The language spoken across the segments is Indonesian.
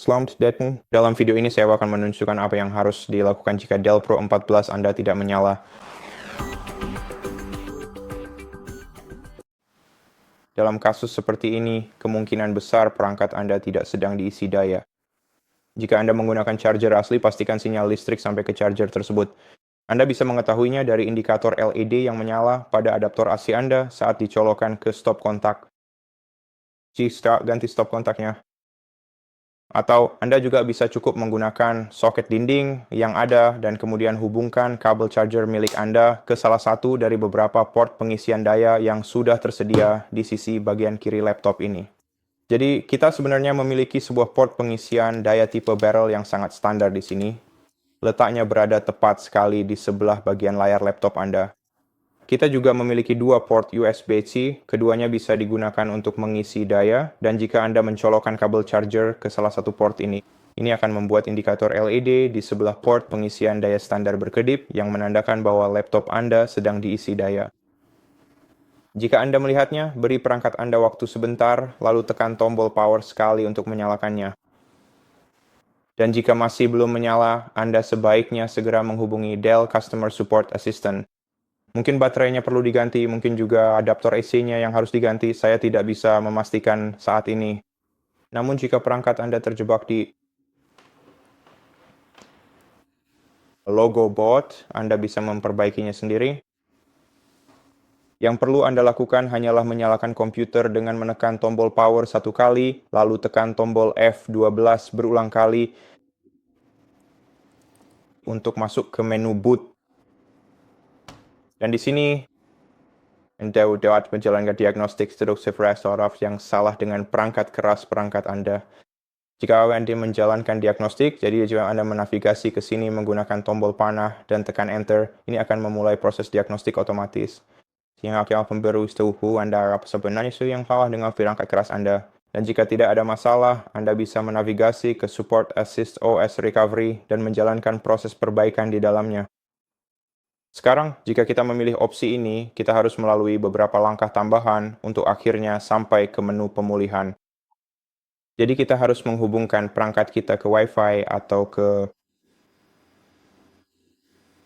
Selamat datang. Dalam video ini saya akan menunjukkan apa yang harus dilakukan jika Dell Pro 14 Anda tidak menyala. Dalam kasus seperti ini, kemungkinan besar perangkat Anda tidak sedang diisi daya. Jika Anda menggunakan charger asli, pastikan sinyal listrik sampai ke charger tersebut. Anda bisa mengetahuinya dari indikator LED yang menyala pada adaptor AC Anda saat dicolokkan ke stop kontak. Ganti stop kontaknya. Atau Anda juga bisa cukup menggunakan soket dinding yang ada dan kemudian hubungkan kabel charger milik Anda ke salah satu dari beberapa port pengisian daya yang sudah tersedia di sisi bagian kiri laptop ini. Jadi kita sebenarnya memiliki sebuah port pengisian daya tipe barrel yang sangat standar di sini. Letaknya berada tepat sekali di sebelah bagian layar laptop Anda. Kita juga memiliki dua port USB-C, keduanya bisa digunakan untuk mengisi daya, dan jika Anda mencolokkan kabel charger ke salah satu port ini akan membuat indikator LED di sebelah port pengisian daya standar berkedip yang menandakan bahwa laptop Anda sedang diisi daya. Jika Anda melihatnya, beri perangkat Anda waktu sebentar, lalu tekan tombol power sekali untuk menyalakannya. Dan jika masih belum menyala, Anda sebaiknya segera menghubungi Dell Customer Support Assistant. Mungkin baterainya perlu diganti, mungkin juga adaptor AC-nya yang harus diganti. Saya tidak bisa memastikan saat ini. Namun jika perangkat Anda terjebak di logo bot, Anda bisa memperbaikinya sendiri. Yang perlu Anda lakukan hanyalah menyalakan komputer dengan menekan tombol power satu kali, lalu tekan tombol F12 berulang kali untuk masuk ke menu boot. Dan di sini Anda dapat menjalankan diagnostik seductive restoratif yang salah dengan perangkat keras perangkat Anda. Jika Anda menjalankan diagnostik, jadi jika Anda menavigasi ke sini menggunakan tombol panah dan tekan Enter, ini akan memulai proses diagnostik otomatis. Sehingga akan memberitahu Anda apa sebenarnya yang salah dengan perangkat keras Anda. Dan jika tidak ada masalah, Anda bisa menavigasi ke Support Assist OS Recovery dan menjalankan proses perbaikan di dalamnya. Sekarang, jika kita memilih opsi ini, kita harus melalui beberapa langkah tambahan untuk akhirnya sampai ke menu pemulihan. Jadi kita harus menghubungkan perangkat kita ke Wi-Fi atau ke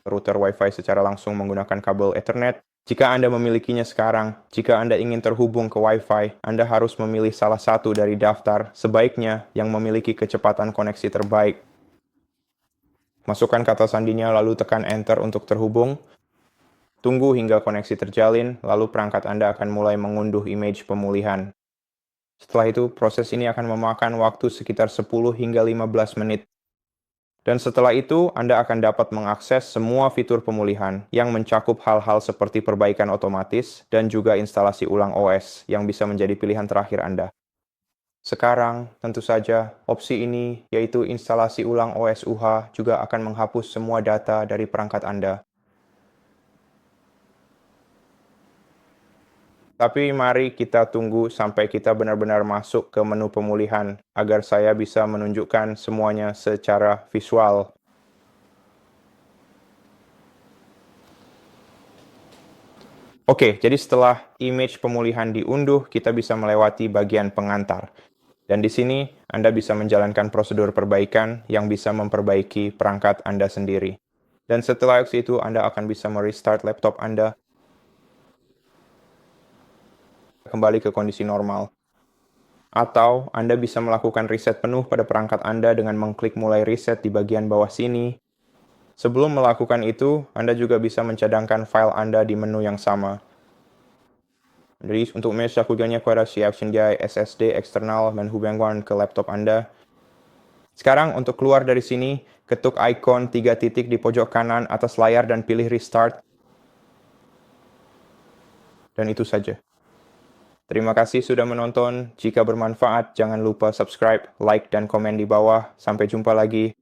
router Wi-Fi secara langsung menggunakan kabel Ethernet. Jika Anda memilikinya sekarang, jika Anda ingin terhubung ke Wi-Fi, Anda harus memilih salah satu dari daftar, sebaiknya yang memiliki kecepatan koneksi terbaik. Masukkan kata sandinya lalu tekan Enter untuk terhubung. Tunggu hingga koneksi terjalin, lalu perangkat Anda akan mulai mengunduh image pemulihan. Setelah itu, proses ini akan memakan waktu sekitar 10 hingga 15 menit. Dan setelah itu, Anda akan dapat mengakses semua fitur pemulihan yang mencakup hal-hal seperti perbaikan otomatis dan juga instalasi ulang OS yang bisa menjadi pilihan terakhir Anda. Sekarang, tentu saja, opsi ini, yaitu instalasi ulang OS UH, juga akan menghapus semua data dari perangkat Anda. Tapi mari kita tunggu sampai kita benar-benar masuk ke menu pemulihan, agar saya bisa menunjukkan semuanya secara visual. Oke, jadi setelah image pemulihan diunduh, kita bisa melewati bagian pengantar. Dan di sini, Anda bisa menjalankan prosedur perbaikan yang bisa memperbaiki perangkat Anda sendiri. Dan setelah itu, Anda akan bisa merestart laptop Anda kembali ke kondisi normal. Atau, Anda bisa melakukan reset penuh pada perangkat Anda dengan mengklik mulai reset di bagian bawah sini. Sebelum melakukan itu, Anda juga bisa mencadangkan file Anda di menu yang sama. Jadi untuk melakukannya pada siapkan SSD eksternal dan hubungkan ke laptop Anda. Sekarang untuk keluar dari sini, ketuk ikon 3 titik di pojok kanan atas layar dan pilih restart. Dan itu saja. Terima kasih sudah menonton. Jika bermanfaat, jangan lupa subscribe, like, dan komen di bawah. Sampai jumpa lagi.